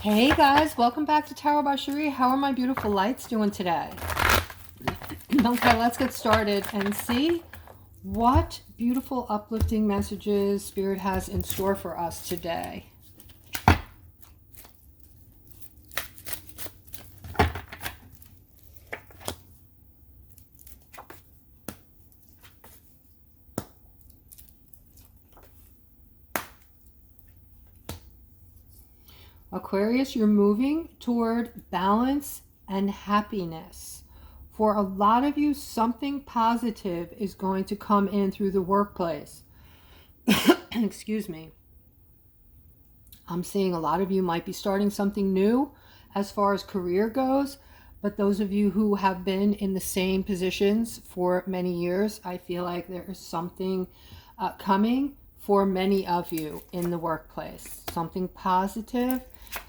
Hey guys, welcome back to Tarot by Cherie. How are my beautiful lights doing today? Okay, let's get started and see what beautiful uplifting messages Spirit has in store for us today. Aquarius, you're moving toward balance and happiness. For a lot of you, something positive is going to come in through the workplace. Excuse me. I'm seeing a lot of you might be starting something new as far as career goes, but those of you who have been in the same positions for many years, I feel like there is something coming for many of you in the workplace. Something positive,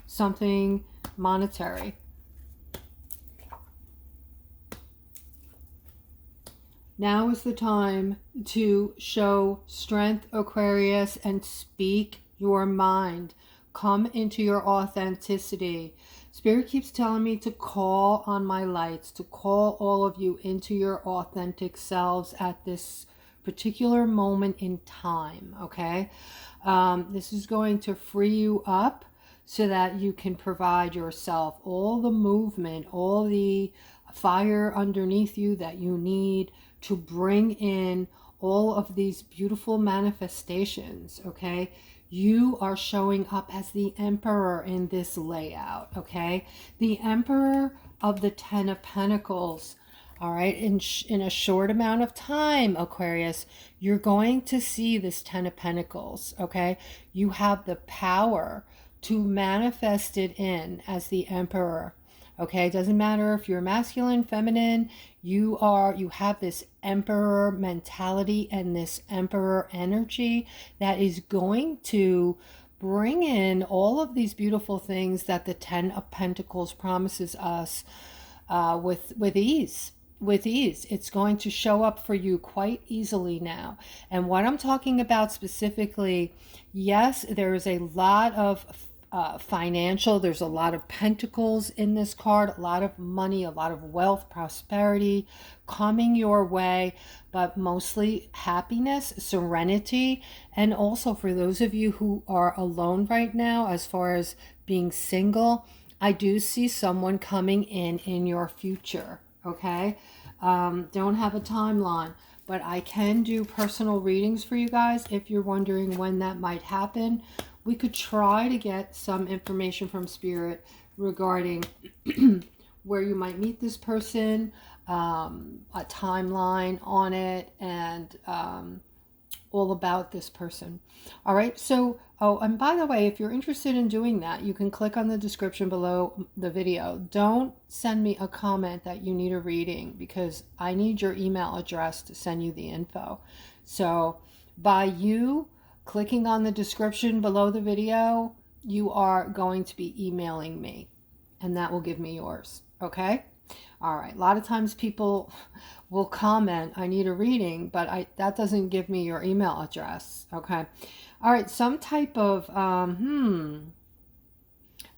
something monetary. Now is the time to show strength, Aquarius, and speak your mind. Come into your authenticity. Spirit keeps telling me to call on my lights, to call all of you into your authentic selves at this particular moment in time, okay? This is going to free you up so that you can provide yourself all the movement, all the fire underneath you that you need to bring in all of these beautiful manifestations, okay? You are showing up as the Emperor in this layout, okay? The Emperor of the Ten of Pentacles, all right? In a short amount of time, Aquarius, you're going to see this Ten of Pentacles, okay? You have the power to manifest it in as the Emperor. Okay, it doesn't matter if you're masculine, feminine, you have this Emperor mentality and this Emperor energy that is going to bring in all of these beautiful things that the Ten of Pentacles promises us with ease. With ease. It's going to show up for you quite easily now. And what I'm talking about specifically, yes, there is a lot of financial, there's a lot of pentacles in this card, a lot of money, a lot of wealth, prosperity coming your way, but mostly happiness, serenity, and also for those of you who are alone right now, as far as being single, I do see someone coming in your future, okay? Don't have a timeline, but I can do personal readings for you guys if you're wondering when that might happen. We could try to get some information from Spirit regarding where you might meet this person, a timeline on it, and all about this person. All right, so, oh, and by the way, if you're interested in doing that, you can click on the description below the video. Don't send me a comment that you need a reading because I need your email address to send you the info. So by you clicking on the description below the video, you are going to be emailing me, and that will give me yours, okay? All right, a lot of times people will comment, I need a reading, but that doesn't give me your email address, okay? All right, some type of, all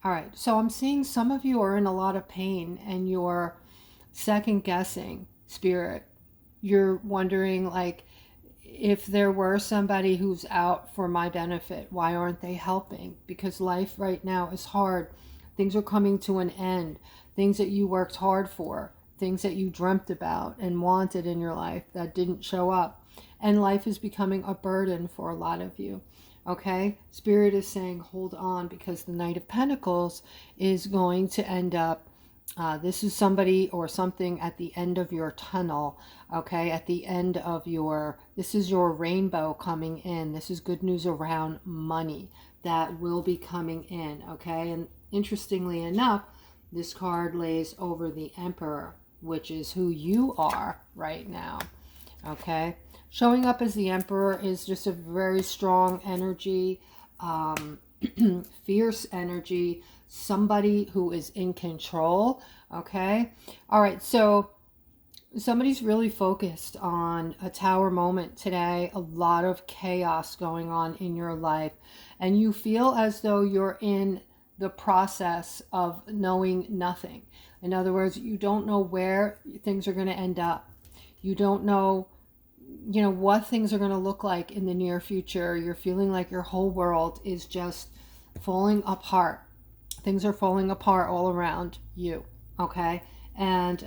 right, so I'm seeing some of you are in a lot of pain and you're second guessing Spirit. You're wondering, like, if there were somebody who's out for my benefit, why aren't they helping? Because life right now is hard. Things are coming to an end. Things that you worked hard for, things that you dreamt about and wanted in your life that didn't show up. And life is becoming a burden for a lot of you. Okay? Spirit is saying, hold on, because the Knight of Pentacles is going to end up, this is somebody or something at the end of your tunnel, okay? At the end of this is your rainbow coming in. This is good news around money that will be coming in, okay? And interestingly enough, this card lays over the Emperor, which is who you are right now, okay? Showing up as the Emperor is just a very strong energy, fierce energy, somebody who is in control, okay? All right, so somebody's really focused on a tower moment today, a lot of chaos going on in your life, and you feel as though you're in the process of knowing nothing. In other words, you don't know where things are going to end up. You don't know, what things are going to look like in the near future. You're feeling like your whole world is just falling apart. Things are falling apart all around you, okay? And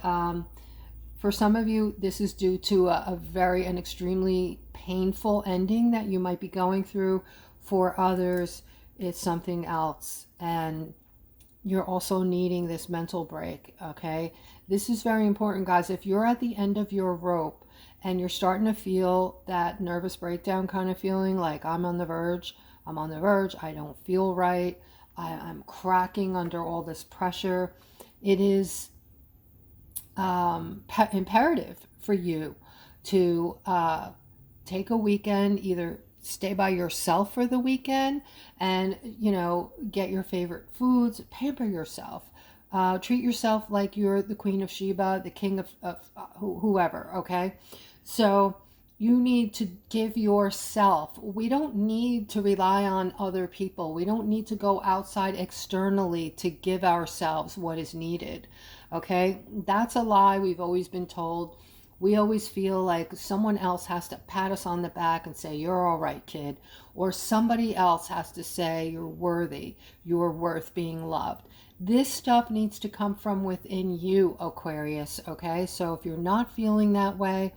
for some of you, this is due to an extremely painful ending that you might be going through. For others, it's something else, and you're also needing this mental break, okay? This is very important, guys. If you're at the end of your rope and you're starting to feel that nervous breakdown kind of feeling, like I'm on the verge, I don't feel right, I'm cracking under all this pressure, it is imperative for you to take a weekend, either stay by yourself for the weekend and, get your favorite foods, pamper yourself, treat yourself like you're the Queen of Sheba, the king of whoever, okay? So you need to give yourself. We don't need to rely on other people. We don't need to go outside externally to give ourselves what is needed, okay? That's a lie we've always been told. We always feel like someone else has to pat us on the back and say, you're all right, kid. Or somebody else has to say, you're worthy, you're worth being loved. This stuff needs to come from within you, Aquarius, okay? So if you're not feeling that way,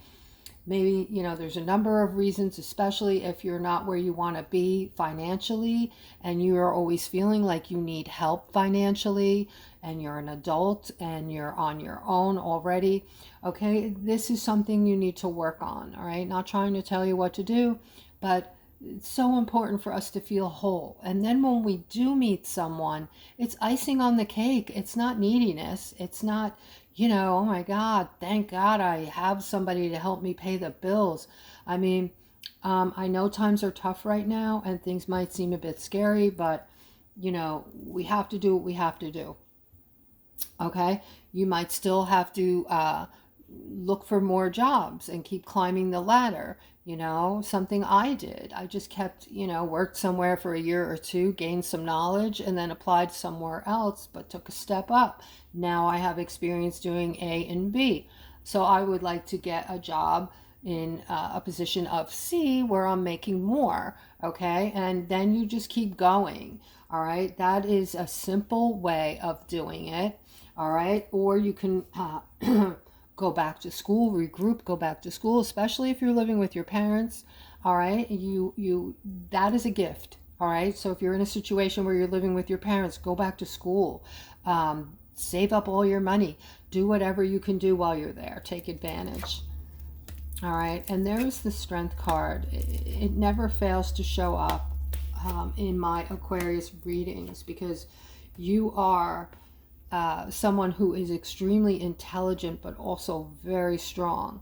maybe, there's a number of reasons, especially if you're not where you want to be financially and you are always feeling like you need help financially and you're an adult and you're on your own already. Okay, this is something you need to work on, all right? Not trying to tell you what to do, but it's so important for us to feel whole. And then when we do meet someone, it's icing on the cake. It's not neediness. It's not, oh my God, thank God I have somebody to help me pay the bills. I mean, I know times are tough right now and things might seem a bit scary, but, we have to do what we have to do. Okay? You might still have to look for more jobs and keep climbing the ladder. Something I did. I just kept, worked somewhere for a year or two, gained some knowledge, and then applied somewhere else, but took a step up. Now I have experience doing A and B. So I would like to get a job in a position of C where I'm making more, okay? And then you just keep going, all right? That is a simple way of doing it, all right? Or you can go back to school, regroup, go back to school, especially if you're living with your parents, all right? That is a gift, all right? So if you're in a situation where you're living with your parents, go back to school, save up all your money, do whatever you can do while you're there, take advantage. All right, and there's the Strength card. It never fails to show up in my Aquarius readings because you are someone who is extremely intelligent but also very strong.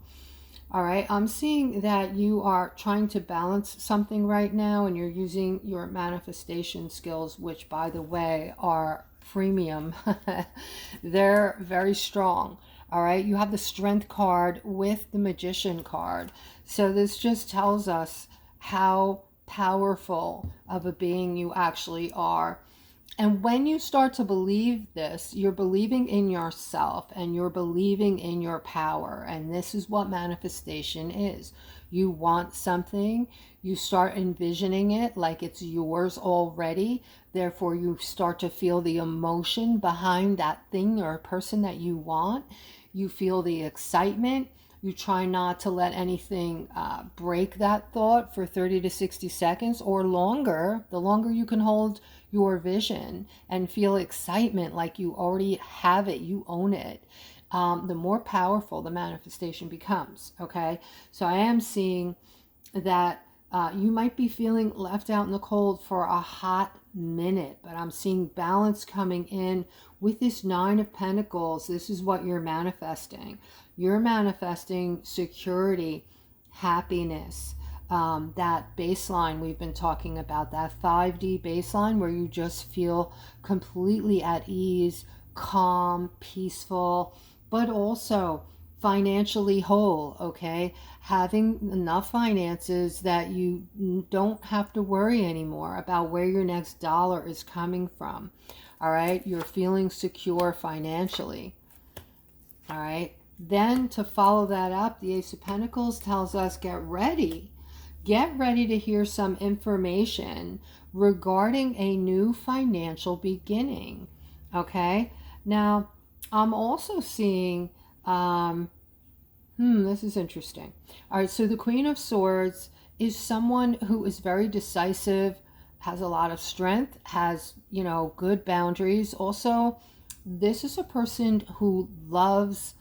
All right, I'm seeing that you are trying to balance something right now and you're using your manifestation skills, which, by the way, are premium. They're very strong. All right, you have the Strength card with the Magician card. So this just tells us how powerful of a being you actually are. And when you start to believe this, you're believing in yourself and you're believing in your power. And this is what manifestation is. You want something, you start envisioning it like it's yours already. Therefore, you start to feel the emotion behind that thing or person that you want. You feel the excitement. You try not to let anything break that thought for 30 to 60 seconds or longer. The longer you can hold your vision and feel excitement like you already have it, you own it, the more powerful the manifestation becomes, okay? So I am seeing that you might be feeling left out in the cold for a hot minute, but I'm seeing balance coming in with this Nine of Pentacles. This is what you're manifesting. You're manifesting security, happiness, that baseline we've been talking about, that 5D baseline where you just feel completely at ease, calm, peaceful, but also financially whole, okay? Having enough finances that you don't have to worry anymore about where your next dollar is coming from. All right, you're feeling secure financially. All right, then to follow that up, the Ace of Pentacles tells us get ready. Get ready to hear some information regarding a new financial beginning. Okay, now I'm also seeing this is interesting. All right, so the Queen of Swords is someone who is very decisive, has a lot of strength, has, you know, good boundaries. Also, this is a person who loves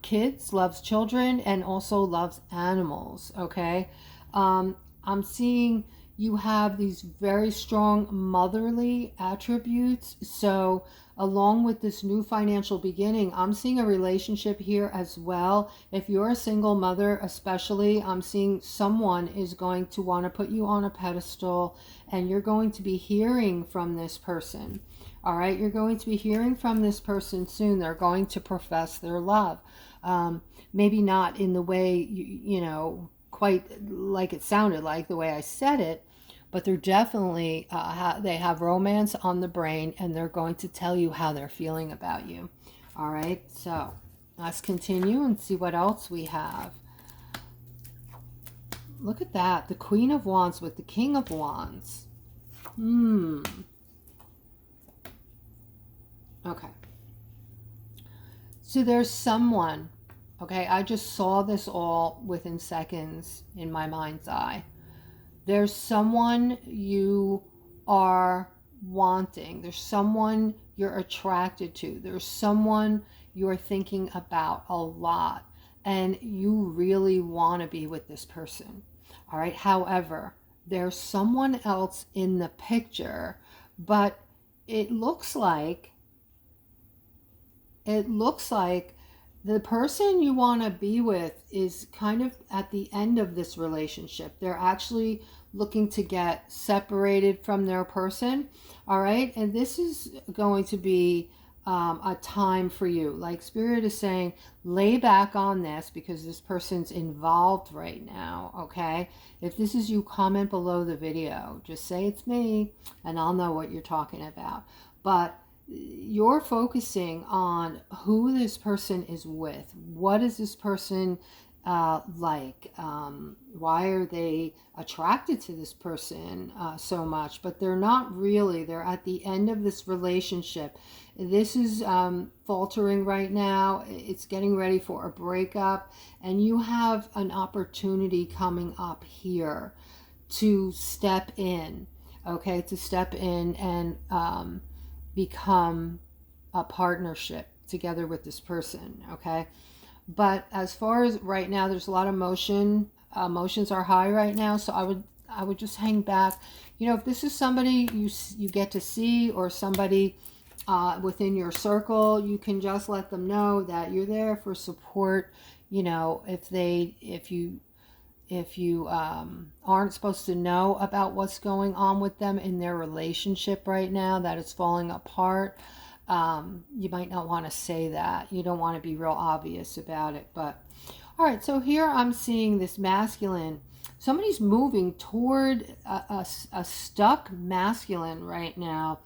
kids, loves children, and also loves animals, okay? I'm seeing you have these very strong motherly attributes. So along with this new financial beginning, I'm seeing a relationship here as well. If you're a single mother especially, I'm seeing someone is going to want to put you on a pedestal, and you're going to be hearing from this person. All right, you're going to be hearing from this person soon. They're going to profess their love. Maybe not in the way, you know, quite like it sounded like the way I said it, but they're definitely, they have romance on the brain, and they're going to tell you how they're feeling about you. All right, so let's continue and see what else we have. Look at that, the Queen of Wands with the King of Wands. Okay. So there's someone, okay, I just saw this all within seconds in my mind's eye. There's someone you are wanting. There's someone you're attracted to. There's someone you're thinking about a lot, and you really want to be with this person. All right. However, there's someone else in the picture, but it looks like the person you want to be with is kind of at the end of this relationship. They're actually looking to get separated from their person. All right. And this is going to be a time for you. Like Spirit is saying, lay back on this because this person's involved right now. Okay. If this is you, comment below the video. Just say it's me and I'll know what you're talking about. But you're focusing on who this person is with. What is this person like? Why are they attracted to this person so much? But they're not really. They're at the end of this relationship. This is faltering right now. It's getting ready for a breakup. And you have an opportunity coming up here to step in. Okay, to step in and become a partnership together with this person. Okay, but as far as right now, there's a lot of emotion. Emotions are high right now, so I would just hang back. You know, if this is somebody you get to see, or somebody within your circle, you can just let them know that you're there for support. You know, if you aren't supposed to know about what's going on with them in their relationship right now, that it's falling apart, you might not want to say that. You don't want to be real obvious about it. But all right, so here I'm seeing this masculine. Somebody's moving toward a stuck masculine right now.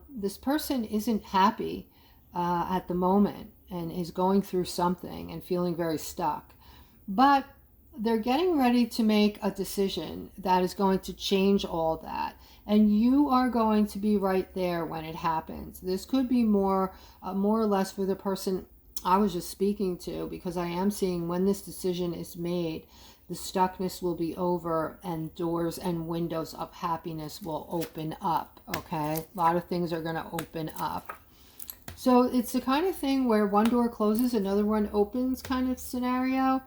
This person isn't happy at the moment and is going through something and feeling very stuck. But they're getting ready to make a decision that is going to change all that. And you are going to be right there when it happens. This could be more or less for the person I was just speaking to, because I am seeing when this decision is made, the stuckness will be over and doors and windows of happiness will open up. Okay, a lot of things are going to open up. So it's the kind of thing where one door closes, another one opens kind of scenario.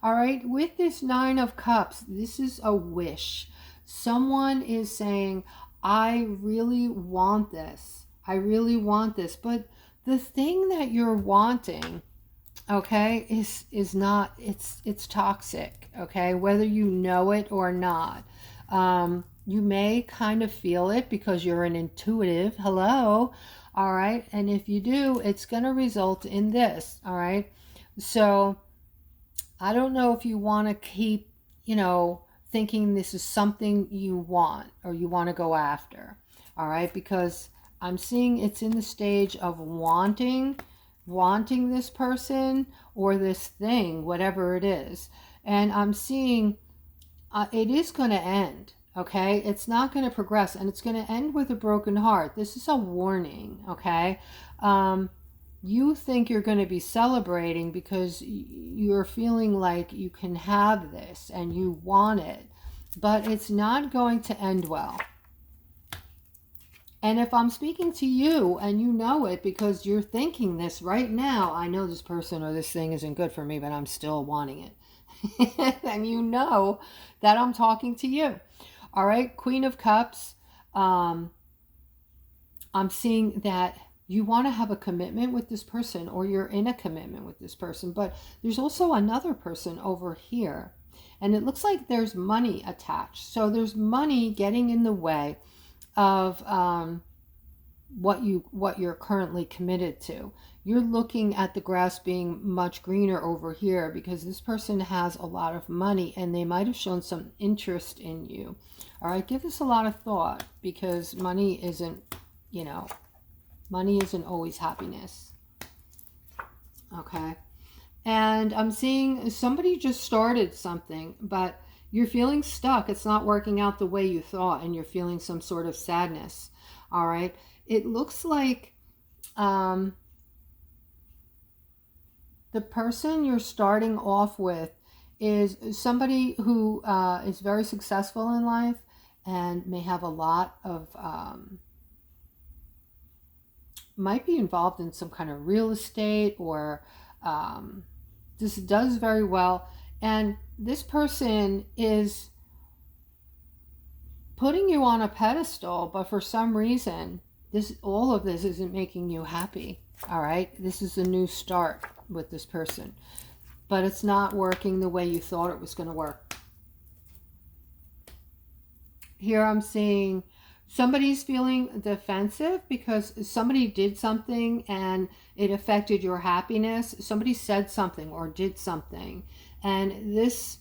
All right, with this Nine of Cups, this is a wish. Someone is saying, I really want this. I really want this. But the thing that you're wanting, okay, is not, it's toxic, okay, whether you know it or not. You may kind of feel it because you're an intuitive. Hello. All right. And if you do, it's going to result in this. All right. So I don't know if you want to keep, thinking this is something you want or you want to go after. All right, because I'm seeing it's in the stage of wanting this person or this thing, whatever it is. And I'm seeing it is going to end. Okay, it's not going to progress, and it's going to end with a broken heart. This is a warning. Okay, you think you're going to be celebrating because you're feeling like you can have this and you want it, but it's not going to end well. And if I'm speaking to you and you know it because you're thinking this right now, I know this person or this thing isn't good for me, but I'm still wanting it. And you know that I'm talking to you. All right, Queen of Cups. I'm seeing that you want to have a commitment with this person, or you're in a commitment with this person, but there's also another person over here. And it looks like there's money attached. So there's money getting in the way of what you're currently committed to. You're looking at the grass being much greener over here because this person has a lot of money and they might have shown some interest in you. All right, give this a lot of thought, because money isn't, money isn't always happiness. Okay. And I'm seeing somebody just started something, but you're feeling stuck. It's not working out the way you thought, and you're feeling some sort of sadness. All right. It looks like the person you're starting off with is somebody who is very successful in life and may have a lot of, might be involved in some kind of real estate, or this does very well. And this person is putting you on a pedestal, but for some reason, all of this isn't making you happy. All right, this is a new start with this person, but it's not working the way you thought it was going to work. Here I'm seeing somebody's feeling defensive because somebody did something and it affected your happiness. Somebody said something or did something, and this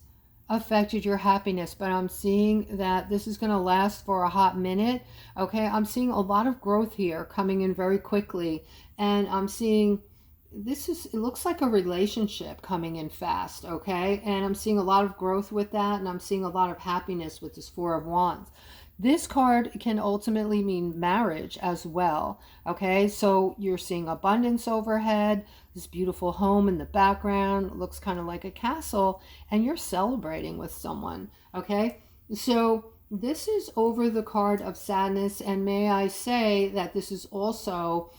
affected your happiness, but I'm seeing that this is going to last for a hot minute. Okay, I'm seeing a lot of growth here coming in very quickly, and I'm seeing it looks like a relationship coming in fast. Okay, and I'm seeing a lot of growth with that, and I'm seeing a lot of happiness with this Four of Wands. This card can ultimately mean marriage as well. Okay, so you're seeing abundance overhead, this beautiful home in the background. It looks kind of like a castle, and you're celebrating with someone. Okay, so this is over the card of sadness, and may I say that this is also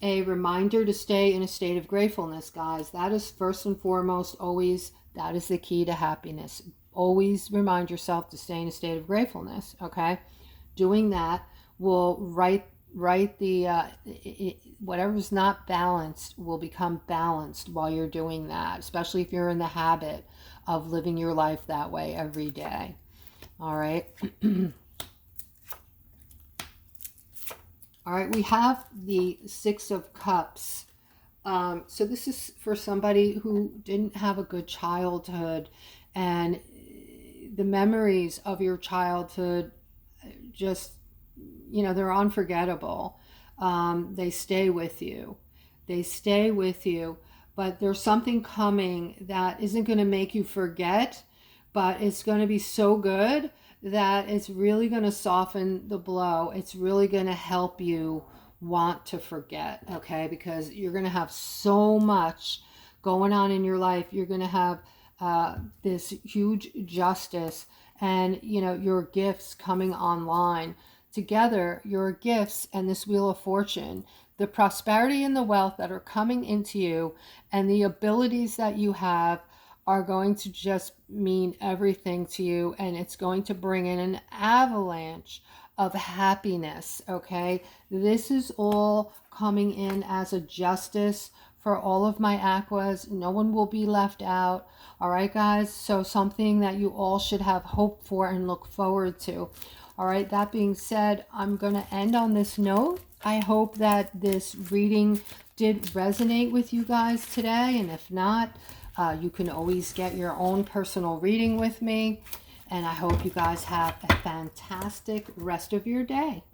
a reminder to stay in a state of gratefulness, guys. That is first and foremost, always, that is the key to happiness. Always remind yourself to stay in a state of gratefulness. Okay, doing that will right the whatever's not balanced will become balanced while you're doing that, especially if you're in the habit of living your life that way every day. All right. All right, we have the Six of Cups. So this is for somebody who didn't have a good childhood, and the memories of your childhood just, they're unforgettable. They stay with you. They stay with you, but there's something coming that isn't going to make you forget, but it's going to be so good that it's really going to soften the blow. It's really going to help you want to forget, okay? Because you're going to have so much going on in your life. You're going to have this huge justice and, your gifts coming online. Together, your gifts and this Wheel of Fortune, the prosperity and the wealth that are coming into you and the abilities that you have are going to just mean everything to you, and it's going to bring in an avalanche of happiness, okay? This is all coming in as a justice for all of my Aquas. No one will be left out. All right, guys? So something that you all should have hope for and look forward to. All right, that being said, I'm going to end on this note. I hope that this reading did resonate with you guys today. And if not, you can always get your own personal reading with me. And I hope you guys have a fantastic rest of your day.